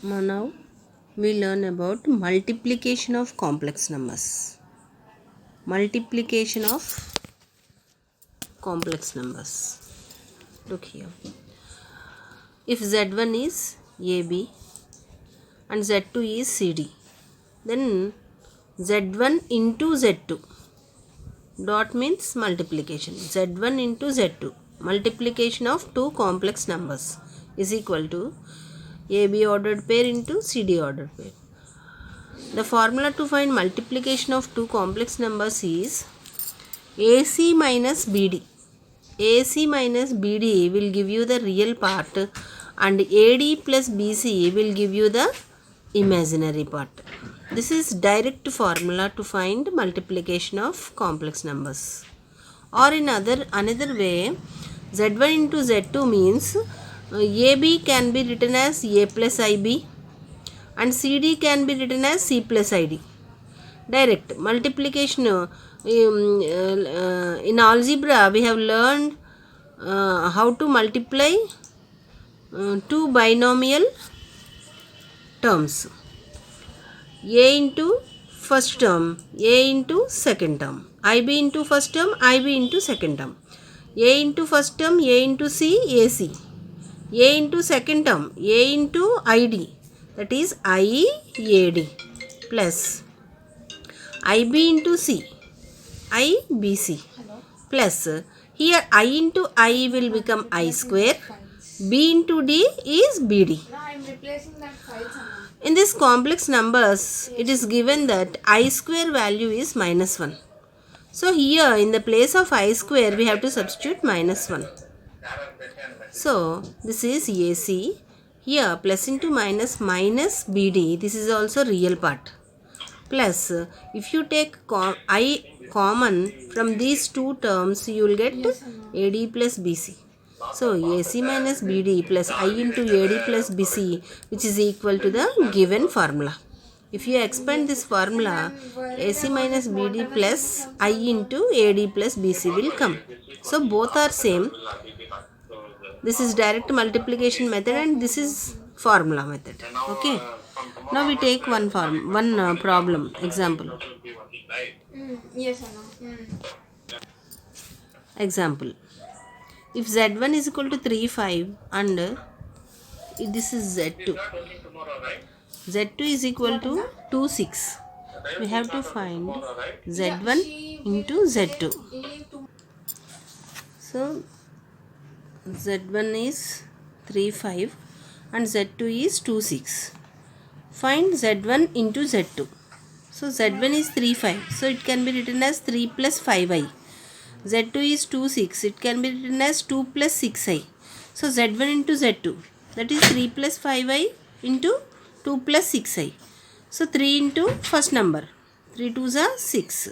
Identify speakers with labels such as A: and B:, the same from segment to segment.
A: Now we learn about multiplication of complex numbers. Multiplication of complex numbers. Look here. If Z1 is AB and Z2 is CD, then Z1 into Z2. Dot means multiplication. Z1 into Z2. Multiplication of two complex numbers is equal to AB ordered pair into CD ordered pair. The formula to find multiplication of two complex numbers is AC minus BD. AC minus BD will give you the real part and AD plus BC will give you the imaginary part. This is direct formula to find multiplication of complex numbers. Or in another way, Z1 into Z2 means AB can be written as A plus IB and CD can be written as C plus ID. Direct multiplication. In algebra we have learned how to multiply two binomial terms. A into first term, A into second term, IB into first term, IB into second term, A into first term, A into C, AC, A into second term, A into ID, that is IAD, plus IB into C, IBC, plus here I into I will become I square, B into D is BD. In this complex numbers, it is given that I square value is minus 1. So here in the place of I square we have to substitute minus 1. So this is AC. Here plus into minus minus BD. This is also real part. Plus if you take I common from these two terms, you will get AD plus BC. So AC minus BD plus I into AD plus BC, which is equal to the given formula. If you expand this formula, AC minus BD plus I into AD plus BC will come. So both are same. This is direct multiplication method and this is formula method. Okay. Now we take one problem example.
B: Yes or no?
A: Example. If Z1 is equal to 3, 5 and this is Z2. Z2 is equal to 2, 6. We have to find Z1 into Z2. So Z1 is 3, 5 and Z2 is 2, 6. Find Z1 into Z2. So Z1 is 3, 5. So it can be written as 3 plus 5i. Z2 is 2, 6. It can be written as 2 plus 6i. So Z1 into Z2. That is 3 plus 5i into 2 plus 6i. So 3 into first number. 3 2s are 6.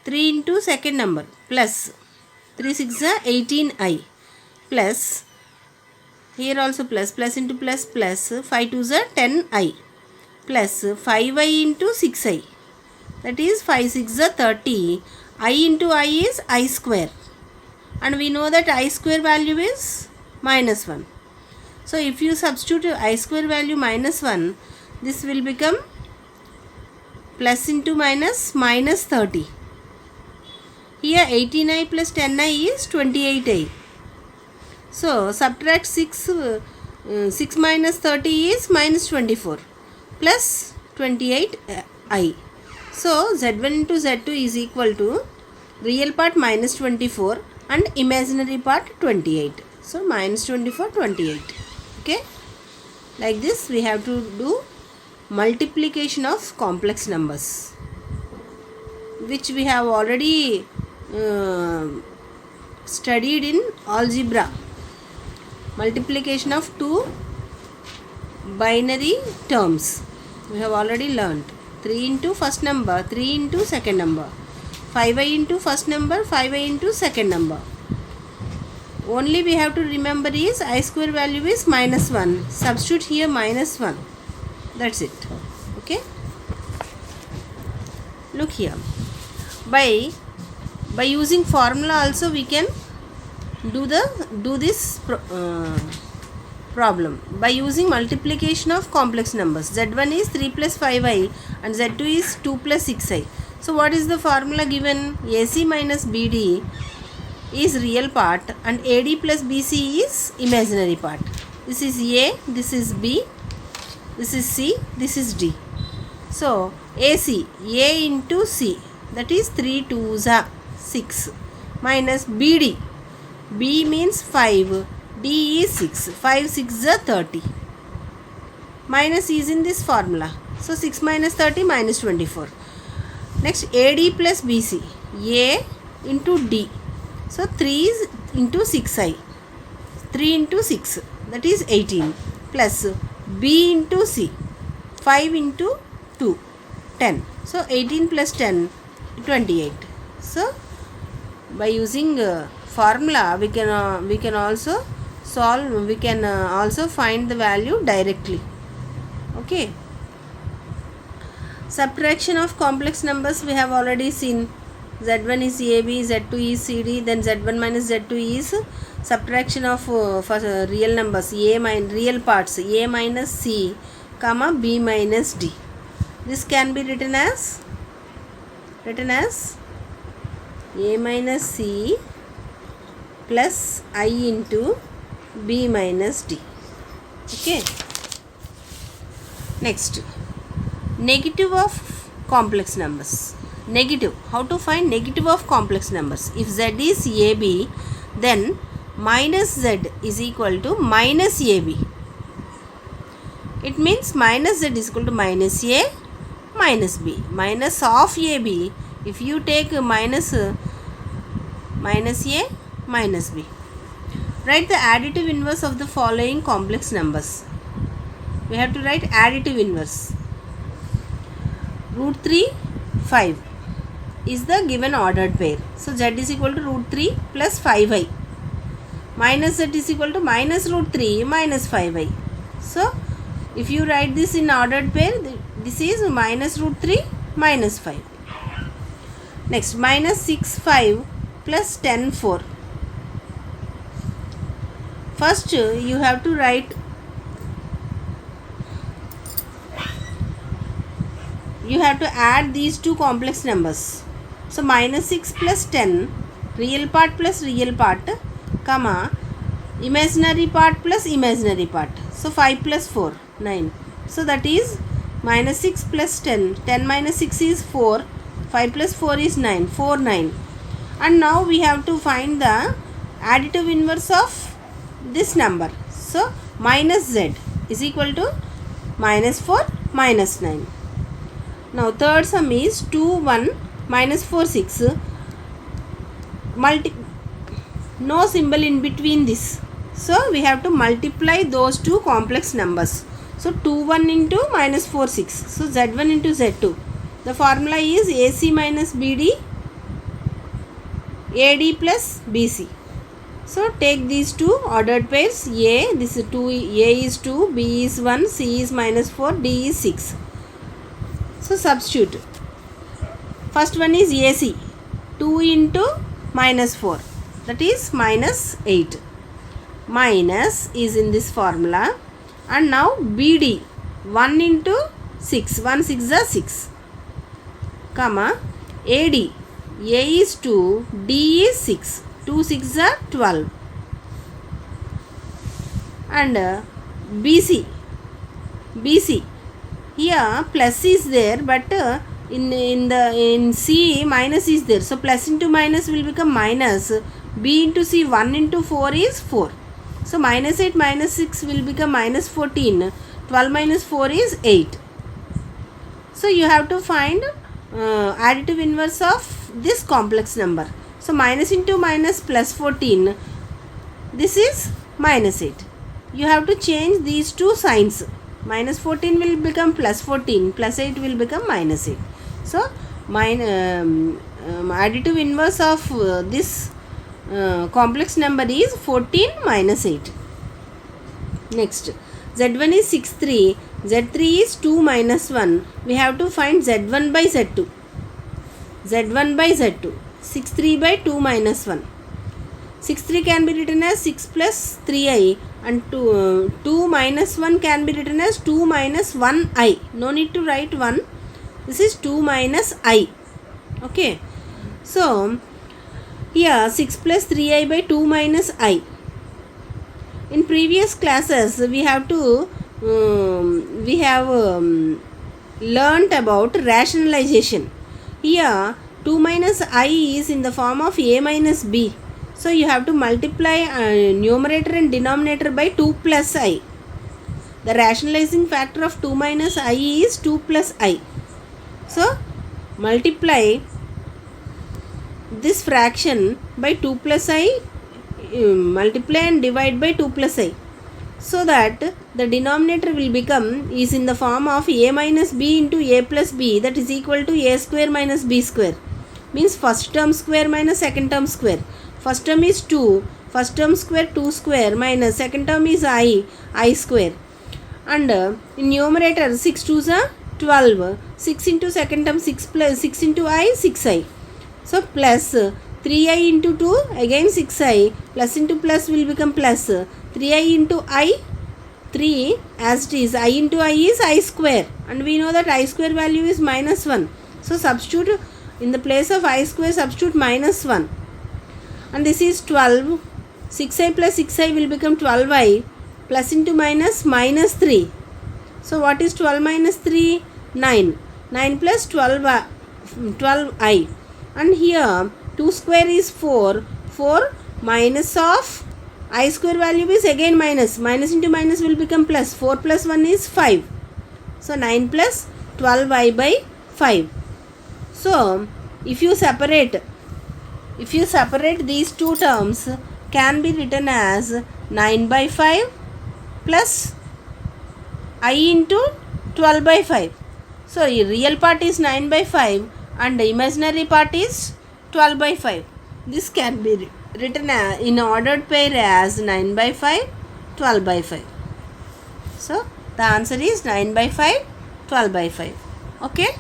A: 3 into second number plus 3 6 are 18i plus here also plus into plus 5 2s are 10i plus 5i into 6i, that is 5 6 are 30. I into I is I square and we know that I square value is minus 1. So if you substitute I square value minus 1, this will become plus into minus 30. Here 18i plus 10i is 28i. So subtract 6 minus 30 is minus 24 plus 28i. So Z1 into Z2 is equal to real part minus 24 and imaginary part 28. So minus 24, 28. Okay. Like this we have to do multiplication of complex numbers, which we have already studied in algebra. Multiplication of two binary terms we have already learned. 3 into first number, 3 into second number, 5i into first number, 5i into second number. Only we have to remember is I square value is minus 1. Substitute here minus 1. That's it. Okay. Look here. By using formula also we can do this problem by using multiplication of complex numbers. Z1 is 3 plus 5i and Z2 is 2 plus 6i. So what is the formula given? AC minus BD is real part and AD plus BC is imaginary part. This is A, this is B, this is C, this is D. So AC, A into C, that is 3 2s are 6, minus BD, B means 5, D is 6, 5 6 are 30. Minus is in this formula. So 6 minus 30 minus 24. Next AD plus BC, A into D. So 3 is into 6i, 3 into 6, that is 18, plus B into C, 5 into 2, 10. So 18 plus 10, 28. So by using formula we can also solve, we can also find the value directly. Okay. Subtraction of complex numbers we have already seen. Z1 is AB, Z2 is CD, then Z1 minus Z2 is subtraction of for real numbers, real parts, A minus C, comma B minus D. This can be written as A minus C plus I into B minus D. Okay. Next, negative of complex numbers. Negative. How to find negative of complex numbers? If Z is AB, then minus Z is equal to minus AB. It means minus Z is equal to minus A minus B. Minus of AB, if you take minus A minus B. Write the additive inverse of the following complex numbers. We have to write additive inverse. Root 3, 5 is the given ordered pair. So Z is equal to root 3 plus 5i. Minus Z is equal to minus root 3 minus 5i. So if you write this in ordered pair, this is minus root 3 minus 5. Next, minus 6 5 plus 10 4. First you have to write, you have to add these two complex numbers. So minus 6 plus 10, real part plus real part, comma imaginary part plus imaginary part. So 5 plus 4, 9. So that is minus 6 plus 10, 10 minus 6 is 4, 5 plus 4 is 9, 4 9. And now we have to find the additive inverse of this number. So minus Z is equal to minus 4 minus 9. Now third sum is 2 1 minus 4 6. No symbol in between this. So we have to multiply those two complex numbers. So 2 1 into minus 4 6. So Z1 into Z2. The formula is AC minus BD, AD plus BC. So take these two ordered pairs. A, this is 2, A is 2, B is 1, C is minus 4, D is 6. So substitute. First one is AC, 2 into minus 4, that is minus 8. Minus is in this formula. And now BD, 1 into 6, 1 6 is 6, comma AD, A is 2, D is 6, 2 6 is 12. And BC, here plus is there, but in C minus is there. So plus into minus will become minus. B into C, 1 into 4 is 4. So minus 8 minus 6 will become minus 14. 12 minus 4 is 8. So you have to find additive inverse of this complex number. So minus into minus plus 14. This is minus 8. You have to change these two signs. Minus 14 will become plus 14. Plus 8 will become minus 8. So additive inverse of this complex number is 14 minus 8. Next, Z1 is 6 3, Z3 is 2 minus 1. We have to find Z1 by Z2. Z1 by Z2. 6 3 by 2 minus 1. 6 3 can be written as 6 plus 3i and 2 minus 1 can be written as 2 minus 1i. No need to write 1. This is 2 minus I. Okay. So here 6 plus 3i by 2 minus I. In previous classes we have learnt about rationalization. Here 2 minus I is in the form of a minus b. So you have to multiply numerator and denominator by 2 plus I. The rationalizing factor of 2 minus I is 2 plus I. So multiply this fraction by 2 plus I, multiply and divide by 2 plus I. So that the denominator will become is in the form of a minus b into a plus b, that is equal to a square minus b square. Means first term square minus second term square. First term is 2, first term square 2 square minus second term is I square. And in numerator 6 2s are 12. 6 into second term 6 plus 6 into I 6i. So plus 3i into 2 again 6i, plus into plus will become plus 3i into I 3 as it is. I into I is I square, and we know that I square value is minus 1. So substitute in the place of I square, substitute minus 1. And this is 12. 6i plus 6i will become 12i, plus into minus minus 3. So what is 12 minus 3? 9. 9 plus 12i. And here 2 square is 4. 4 minus of I square value is again minus. Minus into minus will become plus. 4 plus 1 is 5. So 9 plus 12i by 5. So if you separate these two terms, can be written as 9 by 5 plus I into 12 by 5. So real part is 9 by 5 and the imaginary part is 12 by 5. This can be written in ordered pair as 9 by 5, 12 by 5. So the answer is 9 by 5, 12 by 5. Okay.